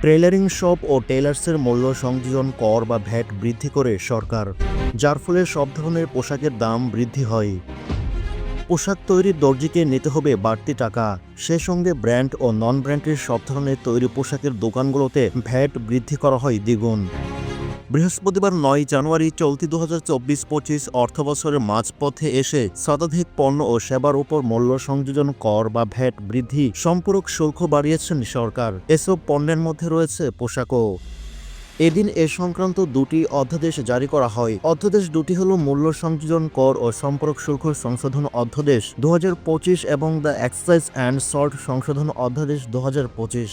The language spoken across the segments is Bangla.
টেইলারিং শপ ও টেইলার্সের মূল্য সংযোজন কর বা ভ্যাট বৃদ্ধি করে সরকার, যার ফলে সব ধরনের পোশাকের দাম বৃদ্ধি হয়। পোশাক তৈরির দর্জিকে নিতে হবে বাড়তি টাকা, সে সঙ্গে ব্র্যান্ড ও নন ব্র্যান্ডের সব ধরনের তৈরি পোশাকের দোকানগুলোতে ভ্যাট বৃদ্ধি করা হয় দ্বিগুণ। বৃহস্পতিবার ৯ জানুয়ারি চলতি ২০২৪-২৫ অর্থবছরের মাঝপথে এসে শতাধিক পণ্য ও সেবার উপর মূল্য সংযোজন কর বা ভ্যাট বৃদ্ধি সম্পূরক শুল্ক বাড়িয়েছেন সরকার। এসব পণ্যের মধ্যে রয়েছে পোশাকও। এদিন এ সংক্রান্ত দুটি অধ্যাদেশ জারি করা হয়। অধ্যাদেশ দুটি হল মূল্য সংযোজন কর ও সম্পর্ক শুল্ক সংশোধন অধ্যাদেশ ২০২৫ এবং দ্য এক্সাইজ অ্যান্ড সল্ট সংশোধন অধ্যাদেশ ২০২৫।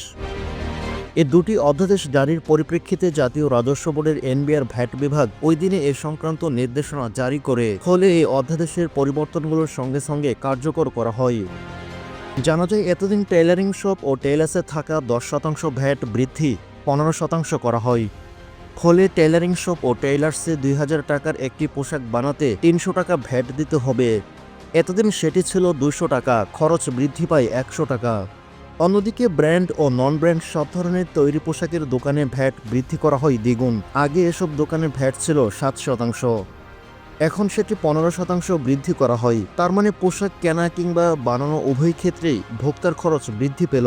এ দুটি অধ্যাদেশ জারির পরিপ্রেক্ষিতে জাতীয় রাজস্ব বোর্ডের এনবিআর ভ্যাট বিভাগ ওই দিনে এ সংক্রান্ত নির্দেশনা জারি করে, ফলে এই অধ্যাদেশের পরিবর্তনগুলোর সঙ্গে সঙ্গে কার্যকর করা হয়। জানা যায়, এতদিন টেইলারিং শপ ও টেইলার্সে থাকা ১০% ভ্যাট বৃদ্ধি ১৫% করা হয়। ফলে টেইলারিং শপ ও টেইলার্সে ২,০০০ টাকার একটি পোশাক বানাতে ৩০০ টাকা ভ্যাট দিতে হবে। এতদিন সেটি ছিল ২০০ টাকা, খরচ বৃদ্ধি পায় ১০০ টাকা। অন্যদিকে ব্র্যান্ড ও নন ব্র্যান্ড সব ধরনের তৈরি পোশাকের দোকানে ভ্যাট বৃদ্ধি করা হয় দ্বিগুণ। আগে এসব দোকানে ভ্যাট ছিল ৭%, এখন সেটি ১৫% বৃদ্ধি করা হয়। তার মানে পোশাক কেনা কিংবা বানানো উভয় ক্ষেত্রেই ভোক্তার খরচ বৃদ্ধি পেল।